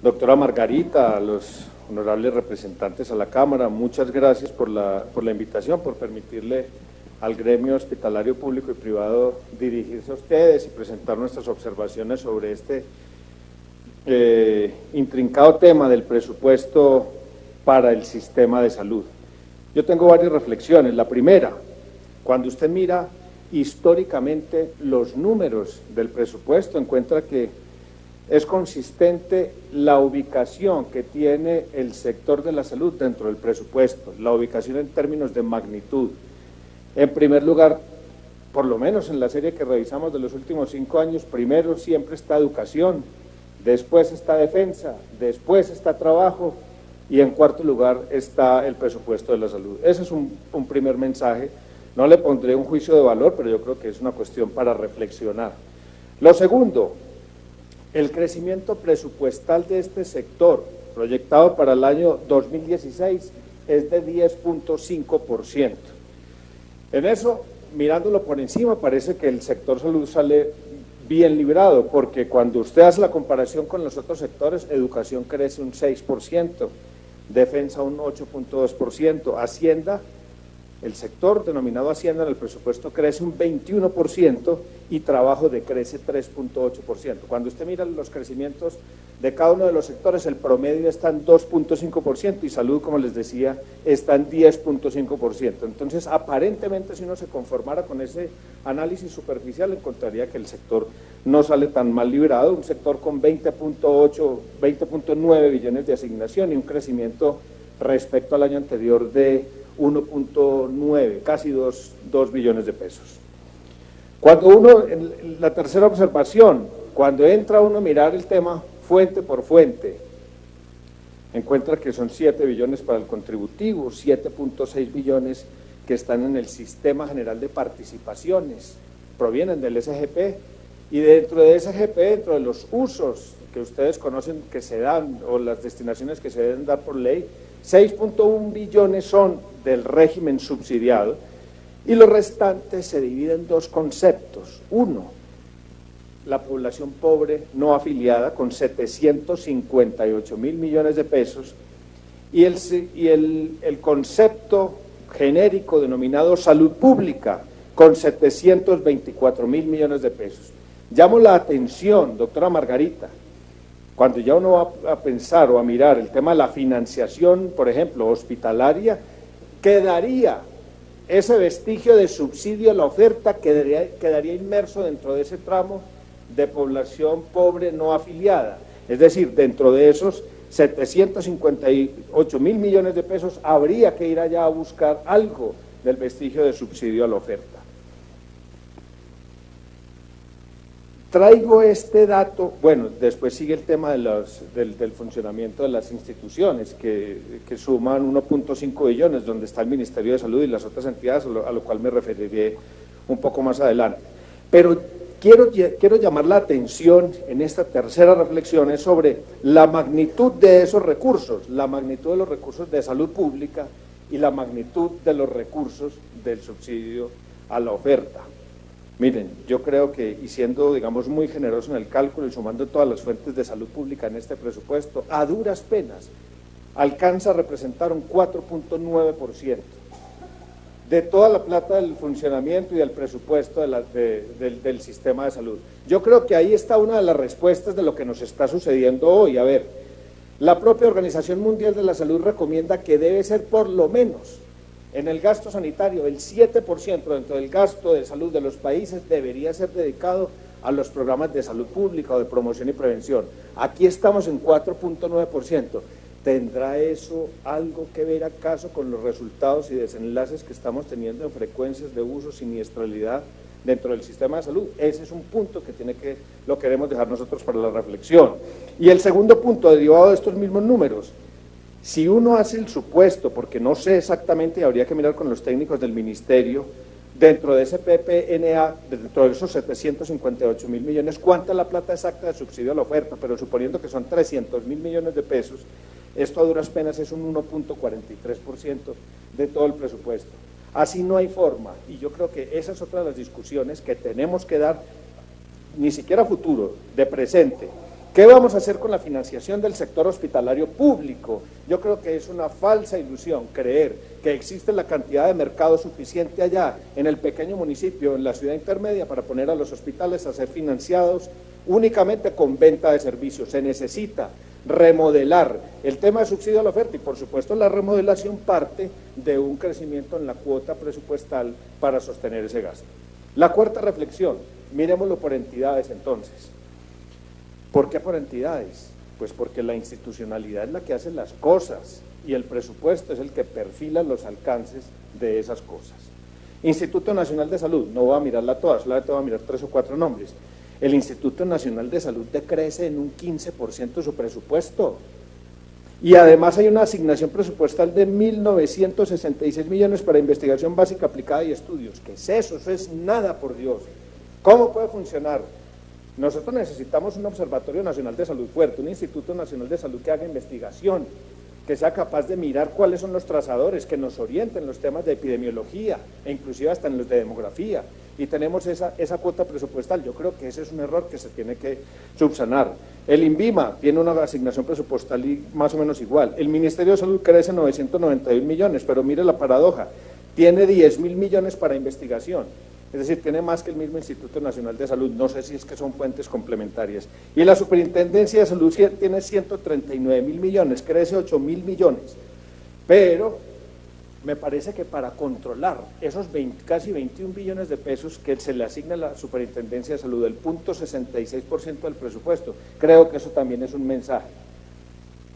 Doctora Margarita, a los honorables representantes a la Cámara, muchas gracias por la invitación, por permitirle al gremio hospitalario público y privado dirigirse a ustedes y presentar nuestras observaciones sobre este intrincado tema del presupuesto para el sistema de salud. Yo tengo varias reflexiones. La primera, cuando usted mira históricamente los números del presupuesto, encuentra que es consistente la ubicación que tiene el sector de la salud dentro del presupuesto, la ubicación en términos de magnitud. En primer lugar, por lo menos en la serie que revisamos de los últimos 5 años, primero siempre está educación, después está defensa, después está trabajo y en cuarto lugar está el presupuesto de la salud. Ese es un primer mensaje. No le pondré un juicio de valor, pero yo creo que es una cuestión para reflexionar. Lo segundo, el crecimiento presupuestal de este sector, proyectado para el año 2016, es de 10.5%. En eso, mirándolo por encima, parece que el sector salud sale bien librado, porque cuando usted hace la comparación con los otros sectores, educación crece un 6%, defensa un 8.2%, Hacienda, el sector denominado Hacienda en el presupuesto crece un 21% y trabajo decrece 3.8%. Cuando usted mira los crecimientos de cada uno de los sectores, el promedio está en 2.5% y salud, como les decía, está en 10.5%. Entonces, aparentemente, si uno se conformara con ese análisis superficial, encontraría que el sector no sale tan mal librado, un sector con 20.8, 20.9 billones de asignación y un crecimiento respecto al año anterior de 1.9, casi 2 billones de pesos. Cuando uno, en la tercera observación, cuando entra uno a mirar el tema fuente por fuente, encuentra que son 7 billones para el contributivo, 7.6 billones que están en el Sistema General de Participaciones, provienen del SGP, y dentro de SGP, dentro de los usos que ustedes conocen que se dan, o las destinaciones que se deben dar por ley, 6.1 billones son del régimen subsidiado y los restantes se dividen en dos conceptos. Uno, la población pobre no afiliada con 758.000 millones de pesos y el concepto genérico denominado salud pública con 724.000 millones de pesos. Llamo la atención, doctora Margarita, cuando ya uno va a pensar o a mirar el tema de la financiación, por ejemplo, hospitalaria, quedaría ese vestigio de subsidio a la oferta, quedaría inmerso dentro de ese tramo de población pobre no afiliada. Es decir, dentro de esos 758.000 millones de pesos habría que ir allá a buscar algo del vestigio de subsidio a la oferta. Traigo este dato, bueno, después sigue el tema de del funcionamiento de las instituciones que suman 1.5 billones, donde está el Ministerio de Salud y las otras entidades, a lo cual me referiré un poco más adelante. Pero quiero llamar la atención en esta tercera reflexión es sobre la magnitud de esos recursos, la magnitud de los recursos de salud pública y la magnitud de los recursos del subsidio a la oferta. Miren, yo creo que, y siendo, digamos, muy generoso en el cálculo y sumando todas las fuentes de salud pública en este presupuesto, a duras penas alcanza a representar un 4.9% de toda la plata del funcionamiento y del presupuesto del sistema de salud. Yo creo que ahí está una de las respuestas de lo que nos está sucediendo hoy. A ver, la propia Organización Mundial de la Salud recomienda que debe ser por lo menos en el gasto sanitario, el 7% dentro del gasto de salud de los países debería ser dedicado a los programas de salud pública o de promoción y prevención. Aquí estamos en 4.9%. ¿Tendrá eso algo que ver acaso con los resultados y desenlaces que estamos teniendo en frecuencias de uso, siniestralidad dentro del sistema de salud? Ese es un punto que lo queremos dejar nosotros para la reflexión. Y el segundo punto, derivado de estos mismos números, si uno hace el supuesto, porque no sé exactamente, habría que mirar con los técnicos del ministerio, dentro de ese PPNA, dentro de esos 758.000 millones, ¿cuánta es la plata exacta de subsidio a la oferta? Pero suponiendo que son 300.000 millones de pesos, esto a duras penas es un 1.43% de todo el presupuesto. Así no hay forma, y yo creo que esa es otra de las discusiones que tenemos que dar, ni siquiera futuro, de presente, ¿Qué vamos a hacer con la financiación del sector hospitalario público? Yo creo que es una falsa ilusión creer que existe la cantidad de mercado suficiente allá, en el pequeño municipio, en la ciudad intermedia, para poner a los hospitales a ser financiados únicamente con venta de servicios. Se necesita remodelar el tema de subsidio a la oferta y, por supuesto, la remodelación parte de un crecimiento en la cuota presupuestal para sostener ese gasto. La cuarta reflexión, miremoslo por entidades entonces. ¿Por qué por entidades? Pues porque la institucionalidad es la que hace las cosas y el presupuesto es el que perfila los alcances de esas cosas. Instituto Nacional de Salud, no voy a mirarla toda, solamente voy a mirar 3 o 4 nombres. El Instituto Nacional de Salud decrece en un 15% su presupuesto. Y además hay una asignación presupuestal de 1.966 millones para investigación básica aplicada y estudios. ¿Qué es eso? Eso es nada, por Dios. ¿Cómo puede funcionar? Nosotros necesitamos un Observatorio Nacional de Salud fuerte, un Instituto Nacional de Salud que haga investigación, que sea capaz de mirar cuáles son los trazadores, que nos orienten los temas de epidemiología e inclusive hasta en los de demografía. Y tenemos esa cuota presupuestal. Yo creo que ese es un error que se tiene que subsanar. El INVIMA tiene una asignación presupuestal más o menos igual. El Ministerio de Salud crece 991 millones, pero mire la paradoja, tiene 10.000 millones para investigación. Es decir, tiene más que el mismo Instituto Nacional de Salud, no sé si es que son fuentes complementarias. Y la Superintendencia de Salud tiene 139.000 millones, crece 8.000 millones. Pero me parece que para controlar esos casi 21 billones de pesos que se le asigna a la Superintendencia de Salud, el 0.66% del presupuesto, creo que eso también es un mensaje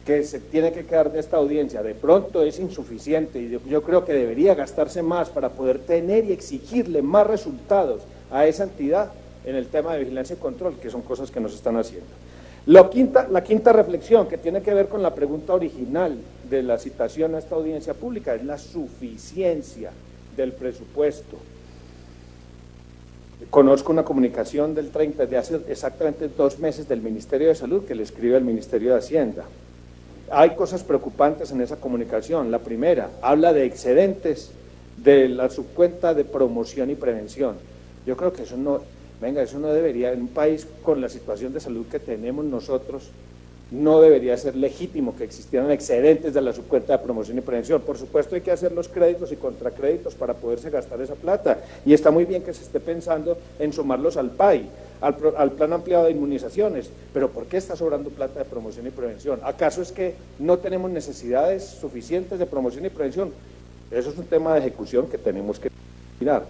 que se tiene que quedar de esta audiencia. De pronto es insuficiente y yo creo que debería gastarse más para poder tener y exigirle más resultados a esa entidad en el tema de vigilancia y control, que son cosas que nos están haciendo. La quinta reflexión, que tiene que ver con la pregunta original de la citación a esta audiencia pública, es la suficiencia del presupuesto. Conozco una comunicación de hace exactamente 2 meses del Ministerio de Salud que le escribe al Ministerio de Hacienda. Hay cosas preocupantes en esa comunicación. La primera, habla de excedentes de la subcuenta de promoción y prevención. Yo creo que eso no debería, en un país con la situación de salud que tenemos nosotros, no debería ser legítimo que existieran excedentes de la subcuenta de promoción y prevención. Por supuesto hay que hacer los créditos y contracréditos para poderse gastar esa plata, y está muy bien que se esté pensando en sumarlos al PAI, al Plan Ampliado de Inmunizaciones, pero ¿por qué está sobrando plata de promoción y prevención? ¿Acaso es que no tenemos necesidades suficientes de promoción y prevención? Eso es un tema de ejecución que tenemos que mirar.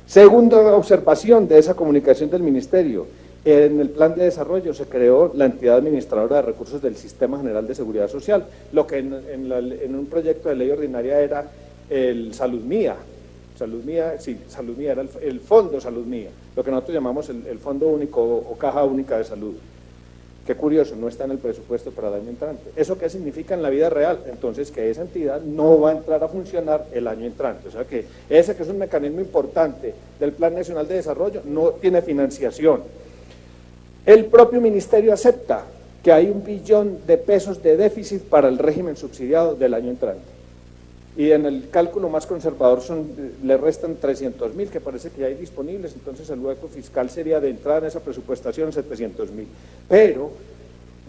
Segunda observación de esa comunicación del Ministerio. En el plan de desarrollo se creó la entidad administradora de recursos del Sistema General de Seguridad Social, lo que en un proyecto de ley ordinaria era el Salud Mía. Salud Mía era el Fondo Salud Mía, lo que nosotros llamamos el Fondo Único o Caja Única de Salud. Qué curioso, no está en el presupuesto para el año entrante. ¿Eso qué significa en la vida real? Entonces, que esa entidad no va a entrar a funcionar el año entrante. O sea que ese, que es un mecanismo importante del Plan Nacional de Desarrollo, no tiene financiación. El propio ministerio acepta que hay 1 billón de pesos de déficit para el régimen subsidiado del año entrante. Y en el cálculo más conservador le restan 300.000 que parece que ya hay disponibles, entonces el hueco fiscal sería de entrada en esa presupuestación 700.000. Pero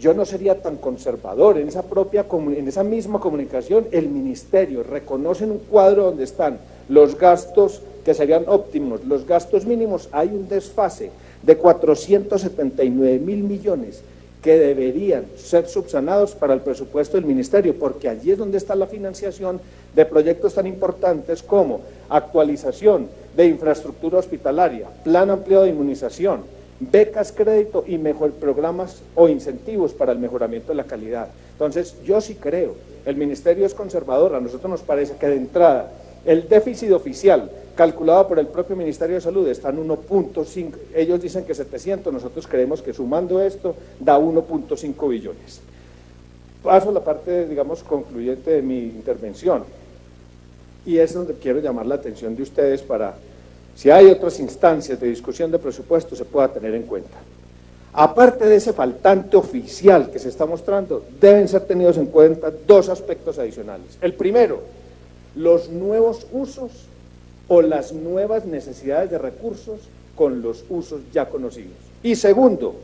yo no sería tan conservador. En esa misma comunicación el ministerio reconoce en un cuadro donde están los gastos que serían óptimos, los gastos mínimos, hay un desfase de 479.000 millones que deberían ser subsanados para el presupuesto del ministerio, porque allí es donde está la financiación de proyectos tan importantes como actualización de infraestructura hospitalaria, plan ampliado de inmunización, becas, crédito y programas o incentivos para el mejoramiento de la calidad. Entonces, yo sí creo, el ministerio es conservador, a nosotros nos parece que de entrada el déficit oficial calculado por el propio Ministerio de Salud está en 1.5, ellos dicen que 700, nosotros creemos que sumando esto da 1.5 billones. Paso a la parte, digamos, concluyente de mi intervención, y es donde quiero llamar la atención de ustedes para, si hay otras instancias de discusión de presupuesto, se pueda tener en cuenta. Aparte de ese faltante oficial que se está mostrando, deben ser tenidos en cuenta 2 aspectos adicionales. El primero, los nuevos usos o las nuevas necesidades de recursos con los usos ya conocidos. Y segundo,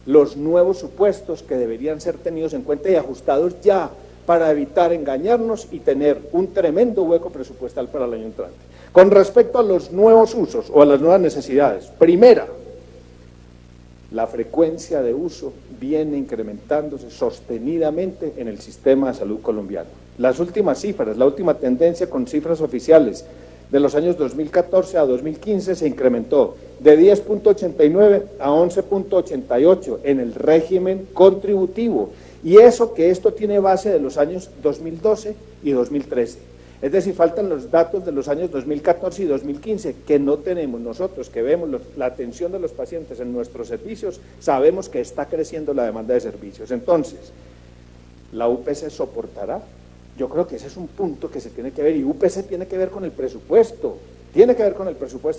los nuevos supuestos que deberían ser tenidos en cuenta y ajustados ya para evitar engañarnos y tener un tremendo hueco presupuestal para el año entrante. Con respecto a los nuevos usos o a las nuevas necesidades, primera, la frecuencia de uso viene incrementándose sostenidamente en el sistema de salud colombiano. Las últimas cifras, la última tendencia con cifras oficiales de los años 2014 a 2015 se incrementó de 10.89 a 11.88 en el régimen contributivo, y eso que esto tiene base de los años 2012 y 2013. Es decir, faltan los datos de los años 2014 y 2015 que no tenemos nosotros, que vemos la atención de los pacientes en nuestros servicios, sabemos que está creciendo la demanda de servicios. Entonces, ¿la UPC soportará? Yo creo que ese es un punto que se tiene que ver, y UPC tiene que ver con el presupuesto,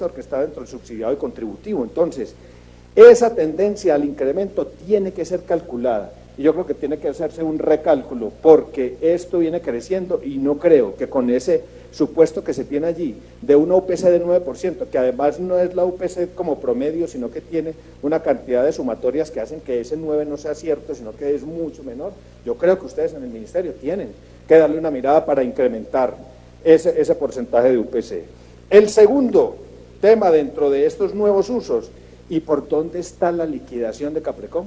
porque está dentro del subsidiado y contributivo. Entonces, esa tendencia al incremento tiene que ser calculada, y yo creo que tiene que hacerse un recálculo, porque esto viene creciendo, y no creo que con ese supuesto que se tiene allí, de una UPC de 9%, que además no es la UPC como promedio, sino que tiene una cantidad de sumatorias que hacen que ese 9 no sea cierto, sino que es mucho menor. Yo creo que ustedes en el ministerio tienen que darle una mirada para incrementar ese porcentaje de UPC. El segundo tema dentro de estos nuevos usos, ¿y por dónde está la liquidación de Caprecom?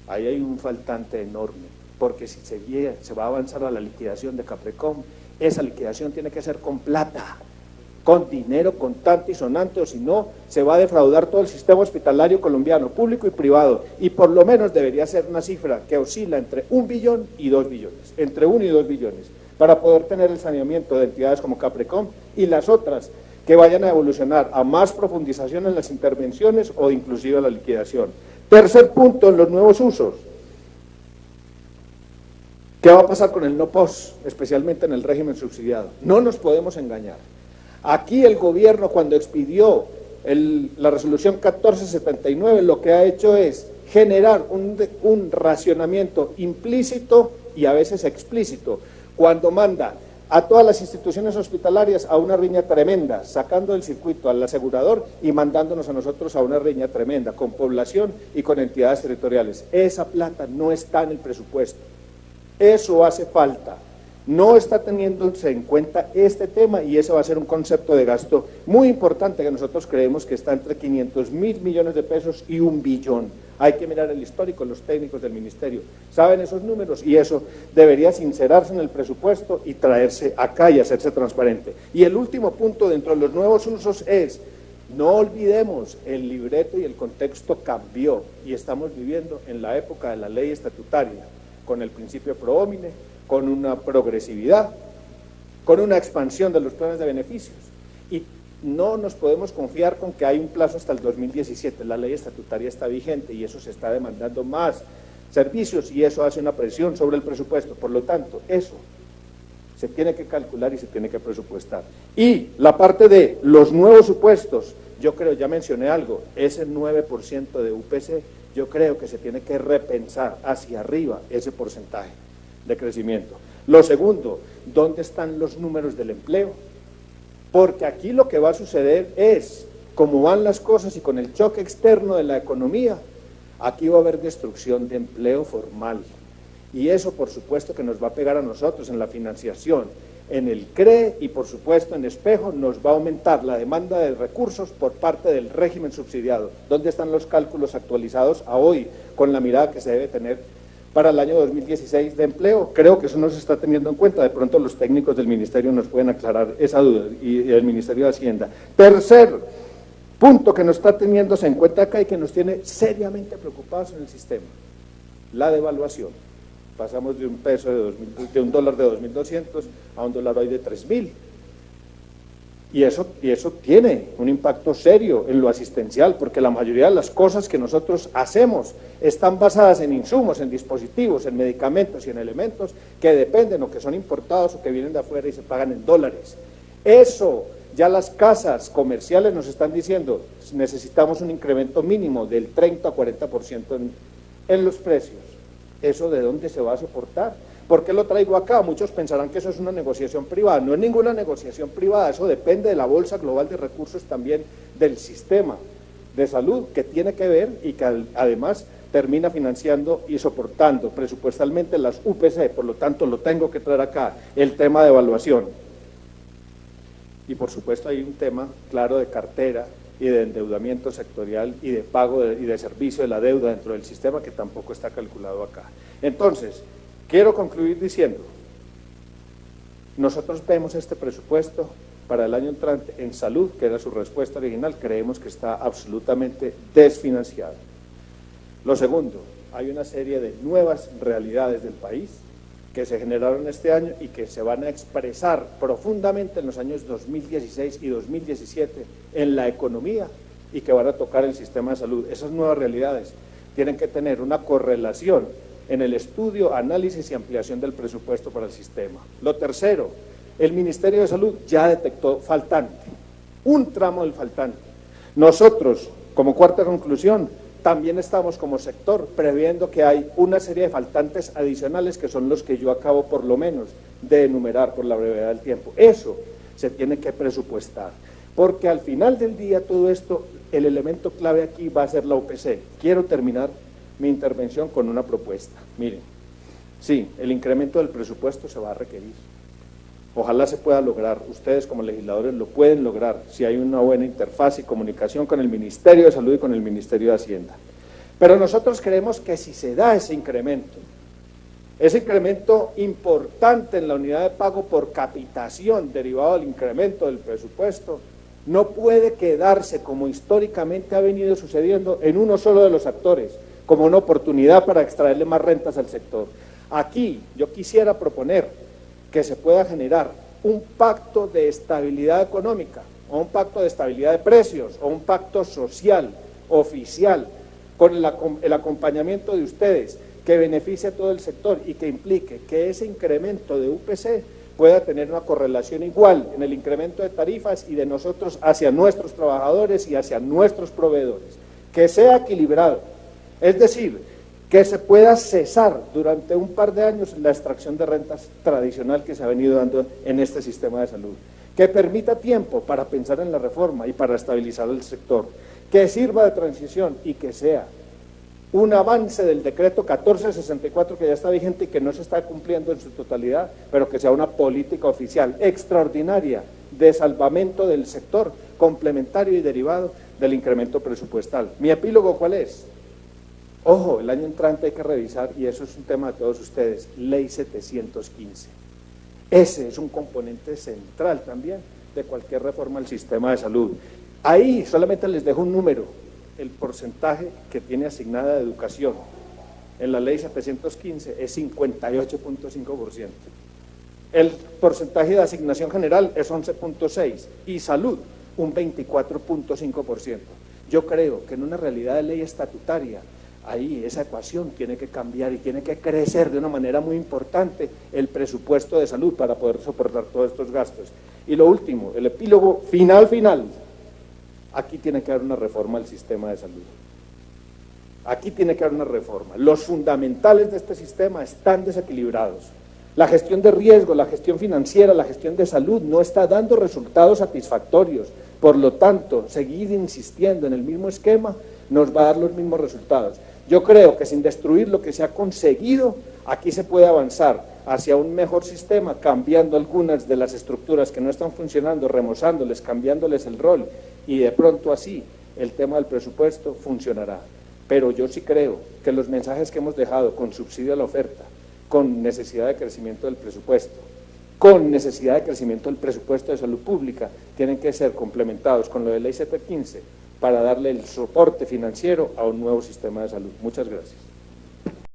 Ahí hay un faltante enorme, porque si se va a avanzar a la liquidación de Caprecom, esa liquidación tiene que ser con plata, con dinero contante y sonante, o si no, se va a defraudar todo el sistema hospitalario colombiano, público y privado, y por lo menos debería ser una cifra que oscila entre 1 billón y 2 billones, entre 1 y 2 billones, para poder tener el saneamiento de entidades como Caprecom y las otras que vayan a evolucionar a más profundización en las intervenciones o inclusive a la liquidación. Tercer punto, en los nuevos usos. ¿Qué va a pasar con el no POS, especialmente en el régimen subsidiado? No nos podemos engañar. Aquí el gobierno, cuando expidió la resolución 1479, lo que ha hecho es generar un racionamiento implícito y a veces explícito, cuando manda a todas las instituciones hospitalarias a una riña tremenda, sacando del circuito al asegurador y mandándonos a nosotros a una riña tremenda, con población y con entidades territoriales. Esa plata no está en el presupuesto, eso hace falta. No está teniéndose en cuenta este tema, y eso va a ser un concepto de gasto muy importante que nosotros creemos que está entre 500.000 millones de pesos y 1 billón. Hay que mirar el histórico, los técnicos del ministerio saben esos números, y eso debería sincerarse en el presupuesto y traerse acá y hacerse transparente. Y el último punto dentro de los nuevos usos es, no olvidemos, el libreto y el contexto cambió, y estamos viviendo en la época de la ley estatutaria, con el principio pro homine, con una progresividad, con una expansión de los planes de beneficios, y no nos podemos confiar con que hay un plazo hasta el 2017, la ley estatutaria está vigente y eso se está demandando más servicios y eso hace una presión sobre el presupuesto, por lo tanto, eso se tiene que calcular y se tiene que presupuestar. Y la parte de los nuevos supuestos, yo creo, ya mencioné algo, ese 9% de UPC, yo creo que se tiene que repensar hacia arriba ese porcentaje de crecimiento. Lo segundo, ¿dónde están los números del empleo? Porque aquí lo que va a suceder es, como van las cosas y con el choque externo de la economía, aquí va a haber destrucción de empleo formal. Y eso, por supuesto, que nos va a pegar a nosotros en la financiación, en el CRE y, por supuesto, en espejo, nos va a aumentar la demanda de recursos por parte del régimen subsidiado. ¿Dónde están los cálculos actualizados a hoy con la mirada que se debe tener para el año 2016 de empleo? Creo que eso no se está teniendo en cuenta. De pronto los técnicos del ministerio nos pueden aclarar esa duda, y el Ministerio de Hacienda. Tercer punto que no está teniéndose en cuenta acá y que nos tiene seriamente preocupados en el sistema, la devaluación. Pasamos de un peso de un dólar de 2.200 a un dólar hoy de 3.000. Y eso tiene un impacto serio en lo asistencial, porque la mayoría de las cosas que nosotros hacemos están basadas en insumos, en dispositivos, en medicamentos y en elementos que dependen o que son importados o que vienen de afuera y se pagan en dólares. Eso, ya las casas comerciales nos están diciendo, necesitamos un incremento mínimo del 30 a 40% en los precios. ¿Eso de dónde se va a soportar? ¿Por qué lo traigo acá? Muchos pensarán que eso es una negociación privada. No es ninguna negociación privada, eso depende de la bolsa global de recursos también del sistema. de salud que tiene que ver y que además termina financiando y soportando presupuestalmente las UPC, por lo tanto lo tengo que traer acá, el tema de evaluación. Y por supuesto hay un tema claro de cartera y de endeudamiento sectorial y de pago y de servicio de la deuda dentro del sistema que tampoco está calculado acá. Entonces, quiero concluir diciendo, nosotros vemos este presupuesto para el año entrante en salud, que era su respuesta original, creemos que está absolutamente desfinanciado. Lo segundo, hay una serie de nuevas realidades del país que se generaron este año y que se van a expresar profundamente en los años 2016 y 2017 en la economía y que van a tocar el sistema de salud. Esas nuevas realidades tienen que tener una correlación en el estudio, análisis y ampliación del presupuesto para el sistema. Lo tercero, el Ministerio de Salud ya detectó faltante, un tramo del faltante. Nosotros, como cuarta conclusión, también estamos como sector previendo que hay una serie de faltantes adicionales que son los que yo acabo por lo menos de enumerar por la brevedad del tiempo. Eso se tiene que presupuestar, porque al final del día todo esto, el elemento clave aquí va a ser la UPC. Quiero terminar mi intervención con una propuesta. Miren, sí, el incremento del presupuesto se va a requerir. Ojalá se pueda lograr, ustedes como legisladores lo pueden lograr si hay una buena interfaz y comunicación con el Ministerio de Salud y con el Ministerio de Hacienda. Pero nosotros creemos que si se da ese incremento importante en la unidad de pago por capitación derivado del incremento del presupuesto, no puede quedarse como históricamente ha venido sucediendo en uno solo de los actores, como una oportunidad para extraerle más rentas al sector. Aquí yo quisiera proponer que se pueda generar un pacto de estabilidad económica, o un pacto de estabilidad de precios, o un pacto social, oficial, con el acompañamiento de ustedes, que beneficie a todo el sector y que implique que ese incremento de UPC pueda tener una correlación igual en el incremento de tarifas y de nosotros hacia nuestros trabajadores y hacia nuestros proveedores, que sea equilibrado, es decir, que se pueda cesar durante un par de años la extracción de rentas tradicional que se ha venido dando en este sistema de salud, que permita tiempo para pensar en la reforma y para estabilizar el sector, que sirva de transición y que sea un avance del decreto 1464 que ya está vigente y que no se está cumpliendo en su totalidad, pero que sea una política oficial extraordinaria de salvamento del sector, complementario y derivado del incremento presupuestal. ¿Mi epílogo cuál es? Ojo, el año entrante hay que revisar, y eso es un tema de todos ustedes, Ley 715. Ese es un componente central también de cualquier reforma al sistema de salud. Ahí solamente les dejo un número, el porcentaje que tiene asignada de educación en la Ley 715 es 58.5%. El porcentaje de asignación general es 11.6% y salud un 24.5%. Yo creo que en una realidad de ley estatutaria, ahí esa ecuación tiene que cambiar y tiene que crecer de una manera muy importante el presupuesto de salud para poder soportar todos estos gastos. Y lo último, el epílogo final, aquí tiene que haber una reforma del sistema de salud. Aquí tiene que haber una reforma. Los fundamentales de este sistema están desequilibrados. La gestión de riesgo, la gestión financiera, la gestión de salud no está dando resultados satisfactorios. Por lo tanto, seguir insistiendo en el mismo esquema nos va a dar los mismos resultados. Yo creo que sin destruir lo que se ha conseguido, aquí se puede avanzar hacia un mejor sistema, cambiando algunas de las estructuras que no están funcionando, remozándoles, cambiándoles el rol, y de pronto así el tema del presupuesto funcionará. Pero yo sí creo que los mensajes que hemos dejado con subsidio a la oferta, con necesidad de crecimiento del presupuesto, con necesidad de crecimiento del presupuesto de salud pública, tienen que ser complementados con lo de Ley 715 para darle el soporte financiero a un nuevo sistema de salud. Muchas gracias.